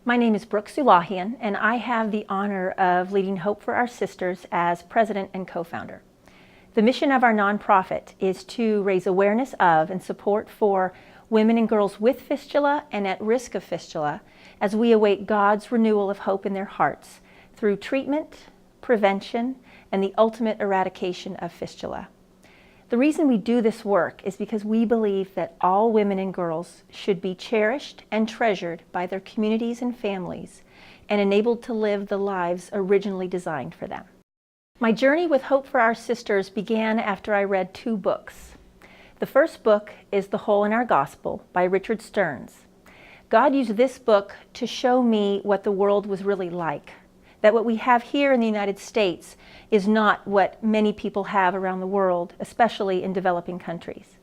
My name is Brooke Sulahian, and I have the honor of leading Hope for Our Sisters as president and co-founder. The mission of our nonprofit is to raise awareness of and support for women and girls with fistula and at risk of fistula as we await God's renewal of hope in their hearts through treatment, prevention, and the ultimate eradication of fistula. The reason we do this work is because we believe that all women and girls should be cherished and treasured by their communities and families and enabled to live the lives originally designed for them. My journey with Hope for Our Sisters began after I read 2 books. The first book is The Hole in Our Gospel by Richard Stearns. God used this book to show me what the world was really like, that what we have here in the United States is not what many people have around the world, especially in developing countries.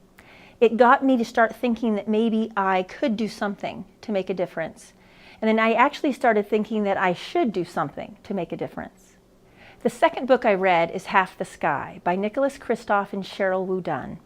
It got me to start thinking that maybe I could do something to make a difference. And then I actually started thinking that I should do something to make a difference. The second book I read is Half the Sky by Nicholas Kristof and Cheryl Wu Dunn.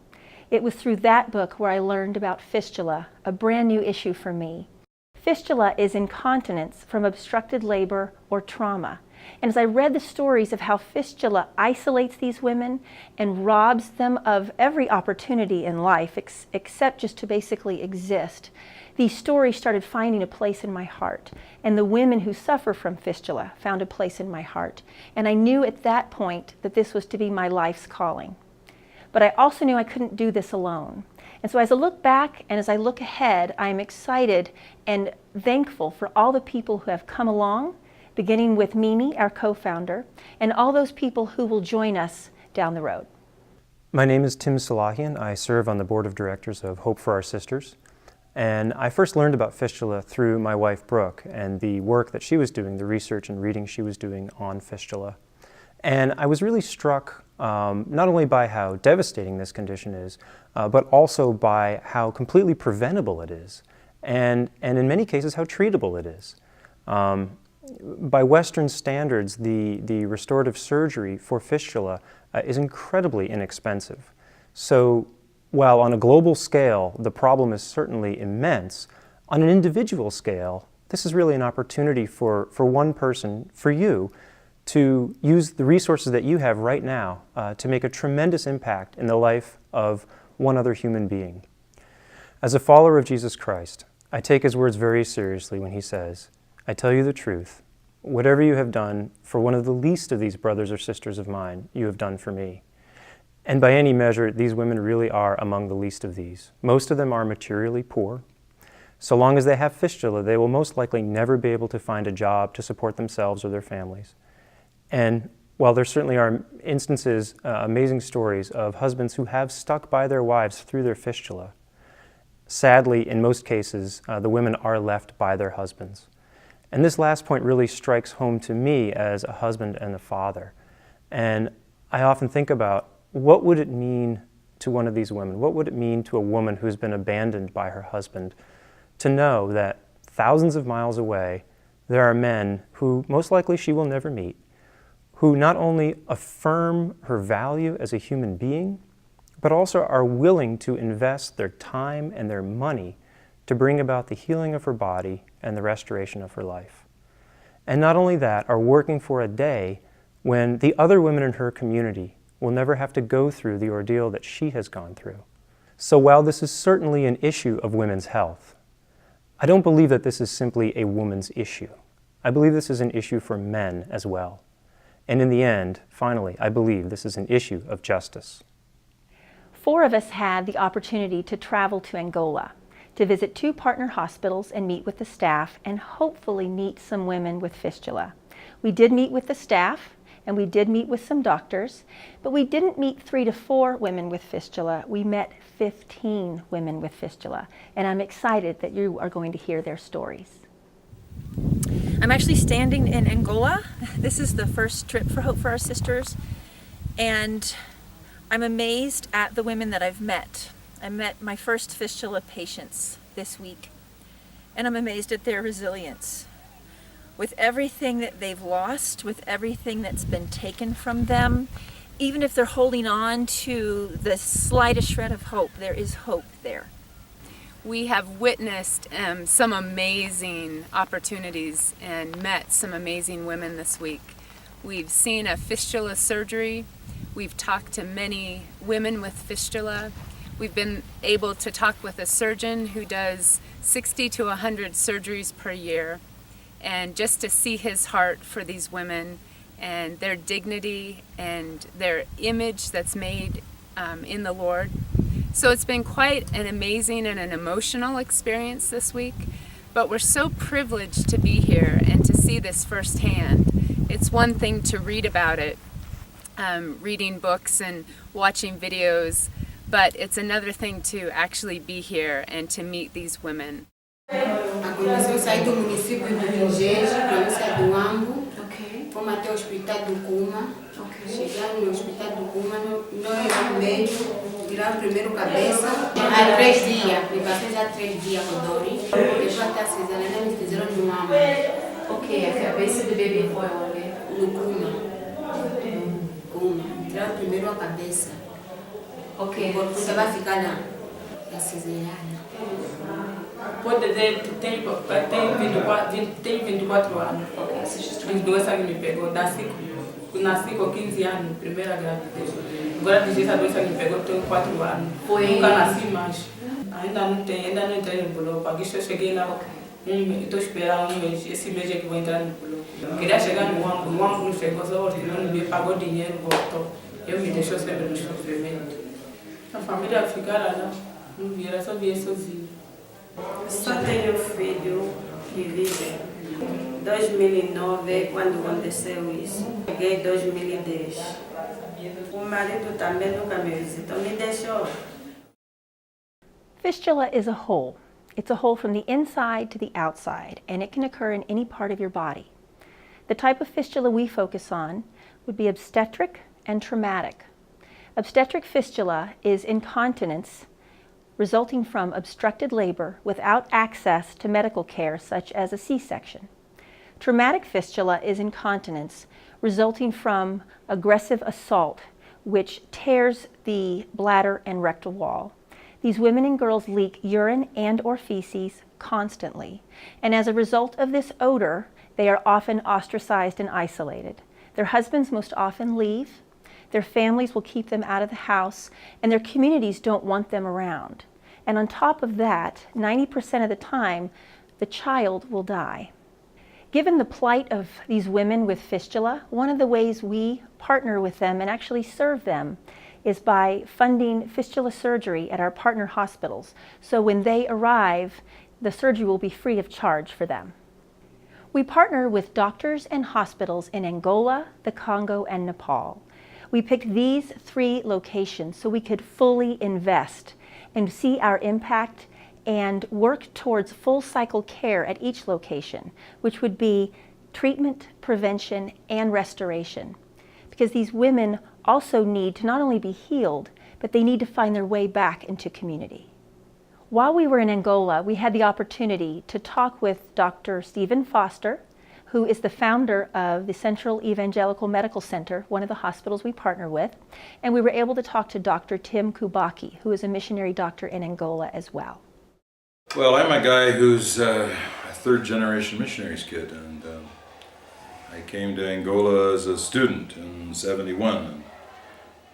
It was through that book where I learned about fistula, a brand new issue for me. Fistula is incontinence from obstructed labor or trauma. And as I read the stories of how fistula isolates these women and robs them of every opportunity in life except just to basically exist, these stories started finding a place in my heart. And the women who suffer from fistula found a place in my heart. And I knew at that point that this was to be my life's calling. But I also knew I couldn't do this alone. And so as I look back and as I look ahead, I'm excited and thankful for all the people who have come along, beginning with Mimi, our co-founder, and all those people who will join us down the road. My name is Tim Sulahian. I serve on the board of directors of Hope for Our Sisters. And I first learned about fistula through my wife, Brooke, and the work that she was doing, the research and reading she was doing on fistula. And I was really struck not only by how devastating this condition is, but also by how completely preventable it is, and in many cases how treatable it is. By Western standards, the restorative surgery for fistula is incredibly inexpensive. So while on a global scale the problem is certainly immense, on an individual scale this is really an opportunity for one person, for you, to use the resources that you have right now to make a tremendous impact in the life of one other human being. As a follower of Jesus Christ, I take his words very seriously when he says, "I tell you the truth, whatever you have done for one of the least of these brothers or sisters of mine, you have done for me." And by any measure, these women really are among the least of these. Most of them are materially poor. So long as they have fistula, they will most likely never be able to find a job to support themselves or their families. And while there certainly are instances, amazing stories of husbands who have stuck by their wives through their fistula, sadly, in most cases, the women are left by their husbands. And this last point really strikes home to me as a husband and a father. And I often think about, what would it mean to one of these women? What would it mean to a woman who's been abandoned by her husband to know that thousands of miles away, there are men who most likely she will never meet, who not only affirm her value as a human being, but also are willing to invest their time and their money to bring about the healing of her body and the restoration of her life. And not only that, are working for a day when the other women in her community will never have to go through the ordeal that she has gone through. So while this is certainly an issue of women's health, I don't believe that this is simply a woman's issue. I believe this is an issue for men as well. And in the end, finally, I believe this is an issue of justice. 4 of us had the opportunity to travel to Angola to visit 2 partner hospitals and meet with the staff and hopefully meet some women with fistula. We did meet with the staff and we did meet with some doctors, but we didn't meet 3 to 4 women with fistula. We met 15 women with fistula, and I'm excited that you are going to hear their stories. I'm actually standing in Angola. This is the first trip for Hope for Our Sisters, and I'm amazed at the women that I've met. I met my first fistula patients this week, and I'm amazed at their resilience. With everything that they've lost, with everything that's been taken from them, even if they're holding on to the slightest shred of hope, there is hope there. We have witnessed some amazing opportunities and met some amazing women this week. We've seen a fistula surgery. We've talked to many women with fistula. We've been able to talk with a surgeon who does 60 to 100 surgeries per year. And just to see his heart for these women and their dignity and their image that's made in the Lord. So it's been quite an amazing and an emotional experience this week, but we're so privileged to be here and to see this firsthand. It's one thing to read about it, reading books and watching videos, but it's another thing to actually be here and to meet these women. Aconteceu sair do município do Ringejo, província do Ambo, fomos até o hospital do Cuma. Chegamos no hospital do Cuma, nós médicos tiramos primeiro cabeça, há 3 dias, me passei já 3 dias com dor. Depois até a cesárea, me fizeram no Ambo. A cabeça do bebê foi onde? No Cuma. Tiraram primeiro a cabeça. Você vai ficar lá, na cesariana. Pode dizer que tem 24 anos. As doenças que me pegou, nasci com 15 anos, primeira gravidez. Agora essa doença que me pegou, tenho 4 anos. Nunca nasci mais. Ainda não entrei no bloco. Aqui eu cheguei lá, estou esperando um mês. Esse mês é que vou entrar no bloco. Queria chegar no Ambo, o Ambo não chegou, só me pagou dinheiro, voltou. Eu me deixou sempre no sofrimento. A família ficaram lá, não vieram, só vieram sozinho. Só tenho filho que vive. 2009, quando aconteceu isso. Cheguei em 2010. O marido também nunca me visitou, me deixou. Fistula is a hole. It's a hole from the inside to the outside, and it can occur in any part of your body. The type of fistula we focus on would be obstetric and traumatic. Obstetric fistula is incontinence resulting from obstructed labor without access to medical care such as a C-section. Traumatic fistula is incontinence resulting from aggressive assault which tears the bladder and rectal wall. These women and girls leak urine and or feces constantly, and as a result of this odor, they are often ostracized and isolated. Their husbands most often leave, their families will keep them out of the house, and their communities don't want them around. And on top of that, 90% of the time, the child will die. Given the plight of these women with fistula, one of the ways we partner with them and actually serve them is by funding fistula surgery at our partner hospitals. So when they arrive, the surgery will be free of charge for them. We partner with doctors and hospitals in Angola, the Congo, and Nepal. We picked these 3 locations so we could fully invest and see our impact and work towards full cycle care at each location, which would be treatment, prevention, and restoration. Because these women also need to not only be healed, but they need to find their way back into community. While we were in Angola, we had the opportunity to talk with Dr. Stephen Foster, who is the founder of the Central Evangelical Medical Center, one of the hospitals we partner with, and we were able to talk to Dr. Tim Kubaki, who is a missionary doctor in Angola as well. Well, I'm a guy who's a 3rd-generation missionary's kid, and I came to Angola as a student in '71,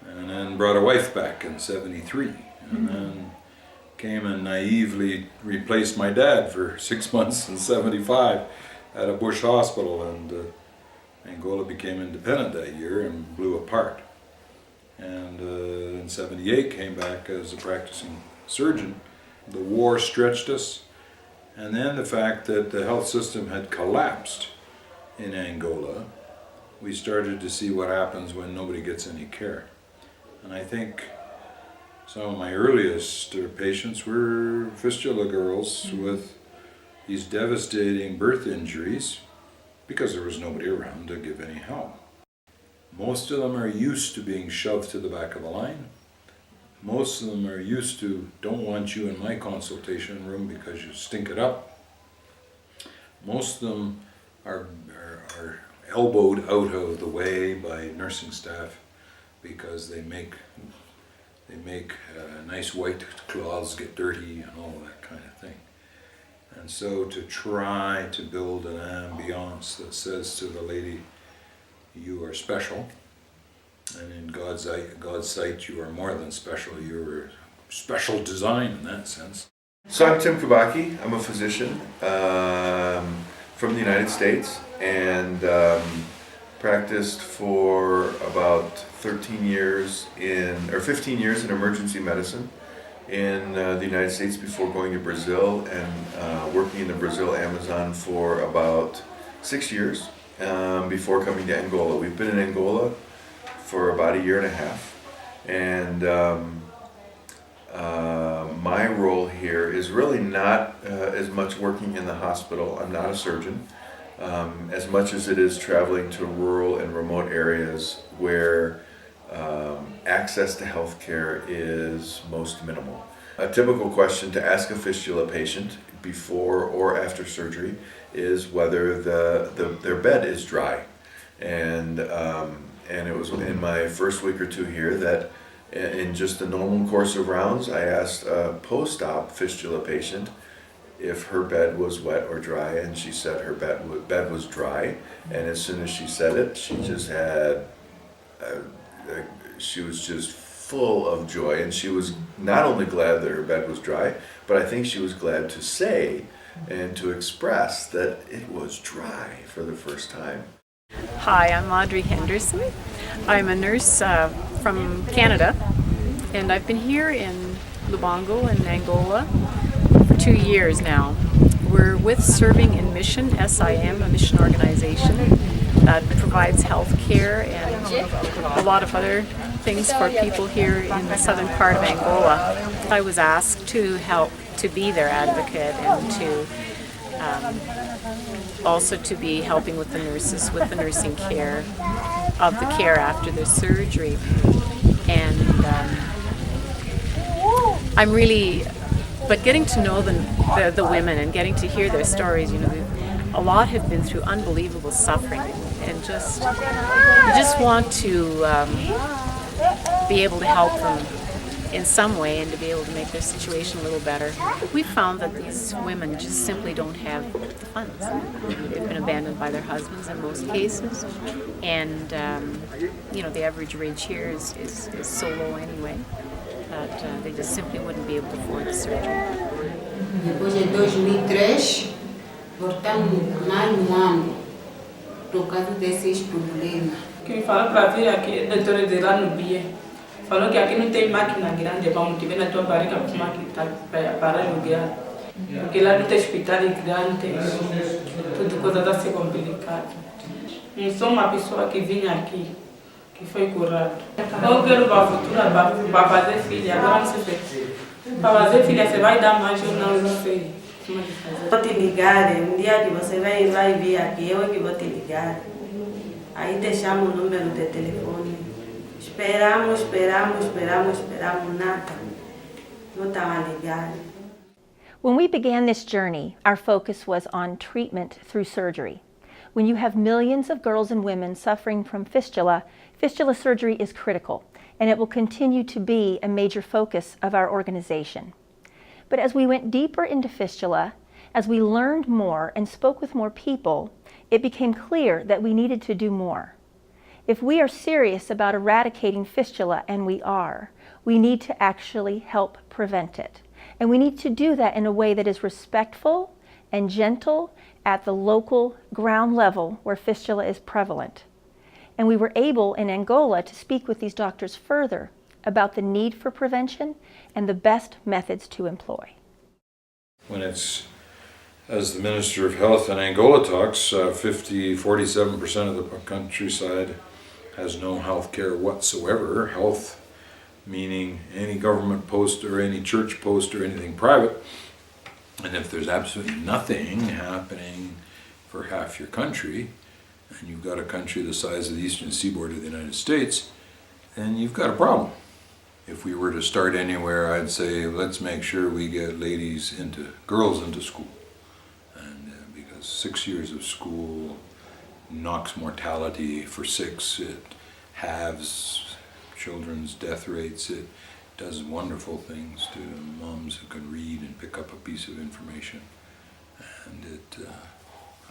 and then brought a wife back in '73, and then came and naively replaced my dad for 6 months in '75 at a bush hospital, and Angola became independent that year and blew apart. And in '78 came back as a practicing surgeon. The war stretched us, and then the fact that the health system had collapsed in Angola, we started to see what happens when nobody gets any care. And I think some of my earliest patients were fistula girls with these devastating birth injuries because there was nobody around to give any help. Most of them are used to being shoved to the back of the line. Most of them are used to, don't want you in my consultation room because you stink it up. Most of them are elbowed out of the way by nursing staff because they make they make nice white cloths get dirty and all that kind of thing. And so to try to build an ambiance that says to the lady, you are special, and in God's sight you are more than special, you're special design in that sense. So I'm Tim Kubaki. I'm a physician from the United States, and practiced for about 15 years in emergency medicine in the United States before going to Brazil, and working in the Brazil Amazon for about 6 years before coming to Angola. We've been in Angola for about 1.5 years, and my role here is really not as much working in the hospital. I'm not a surgeon, as much as it is traveling to rural and remote areas where access to healthcare is most minimal. A typical question to ask a fistula patient before or after surgery is whether their bed is dry. And it was in my first week or two here that in just the normal course of rounds, I asked a post-op fistula patient if her bed was wet or dry, and she said her bed was dry. And as soon as she said it, she just had, she was just full of joy, and she was not only glad that her bed was dry, but I think she was glad to say and to express that it was dry for the first time. Hi, I'm Audrey Henderson. I'm a nurse from Canada, and I've been here in Lubango in Angola for 2 years now. We're with Serving in Mission, SIM, a mission organization that provides health care and a lot of other things for people here in the southern part of Angola. I was asked to help to be their advocate and to also to be helping with the nurses with the nursing care of the care after the surgery. And I'm really, but getting to know the women and getting to hear their stories, you know, a lot have been through unbelievable suffering, and just you just want to be able to help them in some way and to be able to make their situation a little better. We found that these women just simply don't have the funds. They've been abandoned by their husbands in most cases, and you know, the average wage here is so low anyway that they just simply wouldn't be able to afford the surgery. Depois de 2003, voltamos mais no ano por causa desses problemas. Quem falou para vir aqui é a doutora de lá no BIE. Falou que aqui não tem máquina grande, vamos te ver na tua barriga com máquina para alugar. Porque lá não tem hospital grande, tudo coisa está se complicado. Não sou uma pessoa que vinha aqui, que foi curado. Eu quero para a futura, para fazer filha, agora não sei. Para fazer filha, você vai dar mais ou não sei. Vou te ligar, um dia que você vai vir aqui, eu é que vou te ligar. Aí deixamos o número de telefone. Esperamos, nada. Não estava ligado. When we began this journey, our focus was on treatment through surgery. When you have millions of girls and women suffering from fistula, fistula surgery is critical, and it will continue to be a major focus of our organization. But as we went deeper into fistula, as we learned more and spoke with more people, it became clear that we needed to do more. If we are serious about eradicating fistula, and we are, we need to actually help prevent it. And we need to do that in a way that is respectful and gentle at the local ground level where fistula is prevalent. And we were able in Angola to speak with these doctors further about the need for prevention and the best methods to employ. When it's, as the Minister of Health in Angola talks, 47% of the countryside has no health care whatsoever. Health meaning any government post or any church post or anything private. And if there's absolutely nothing happening for half your country, and you've got a country the size of the eastern seaboard of the United States, then you've got a problem. If we were to start anywhere, I'd say let's make sure we get girls into school. And because 6 years of school knocks mortality for 6, it halves children's death rates, it does wonderful things to moms who can read and pick up a piece of information. And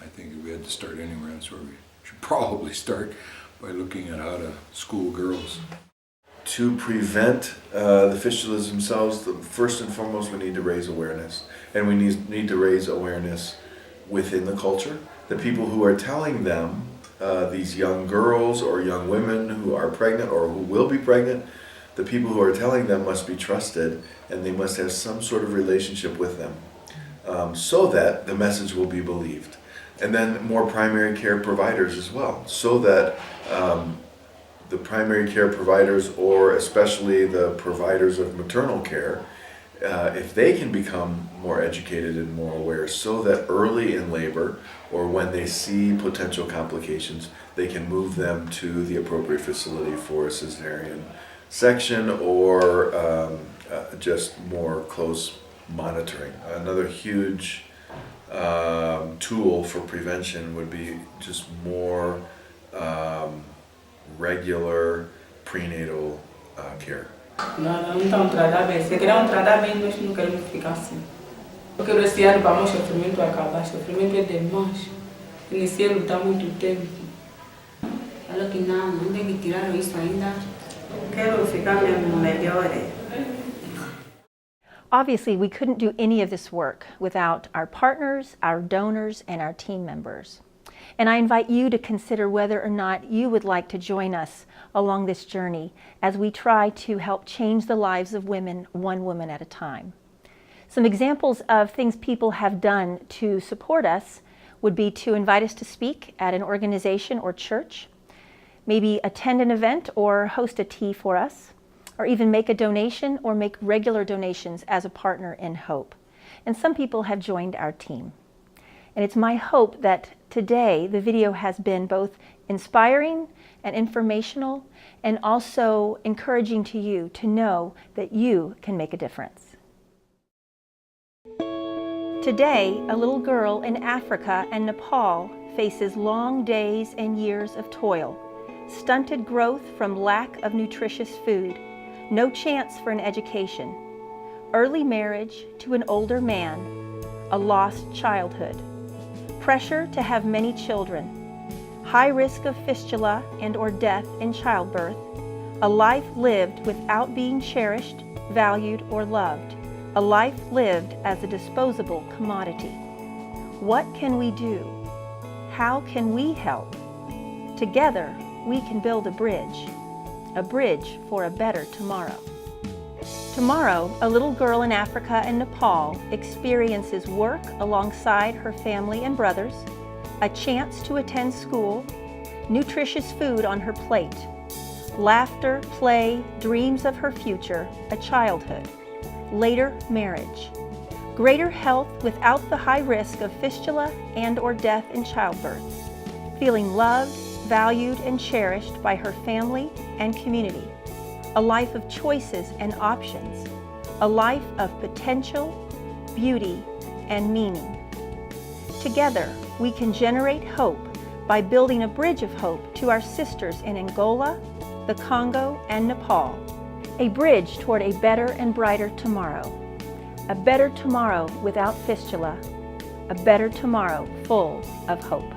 I think if we had to start anywhere, that's where we should probably start, by looking at how to school girls. To prevent the fistulas themselves, first and foremost, we need to raise awareness. And we need to raise awareness within the culture. The people who are telling them, these young girls or young women who are pregnant or who will be pregnant, the people who are telling them must be trusted, and they must have some sort of relationship with them, so that the message will be believed. And then more primary care providers as well, so that the primary care providers, or especially the providers of maternal care, if they can become more educated and more aware, so that early in labor or when they see potential complications, they can move them to the appropriate facility for a cesarean section or just more close monitoring. Another huge tool for prevention would be just more regular prenatal care. Não estão tratar bem. Se querem tratar bem, nós não queremos ficar assim. Eu quero esse ano para o sofrimento acabar. O sofrimento é demais. Iniciei a lutar muito tempo. Falo que não tem que tirar isso ainda. Quero ficar mesmo melhor. Obviously, we couldn't do any of this work without our partners, our donors, and our team members. And I invite you to consider whether or not you would like to join us along this journey as we try to help change the lives of women, one woman at a time. Some examples of things people have done to support us would be to invite us to speak at an organization or church, maybe attend an event or host a tea for us, or even make a donation or make regular donations as a partner in hope. And some people have joined our team. And it's my hope that today the video has been both inspiring and informational, and also encouraging to you to know that you can make a difference. Today, a little girl in Africa and Nepal faces long days and years of toil, stunted growth from lack of nutritious food, no chance for an education, early marriage to an older man, a lost childhood, pressure to have many children, high risk of fistula and or death in childbirth, a life lived without being cherished, valued, or loved, a life lived as a disposable commodity. What can we do? How can we help? Together, we can build a bridge for a better tomorrow. Tomorrow, a little girl in Africa and Nepal experiences work alongside her family and brothers, a chance to attend school, nutritious food on her plate, laughter, play, dreams of her future, a childhood, later marriage, greater health without the high risk of fistula and or death in childbirth, feeling loved, valued, and cherished by her family and community, a life of choices and options, a life of potential, beauty, and meaning. Together, we can generate hope by building a bridge of hope to our sisters in Angola, the Congo, and Nepal, a bridge toward a better and brighter tomorrow, a better tomorrow without fistula, a better tomorrow full of hope.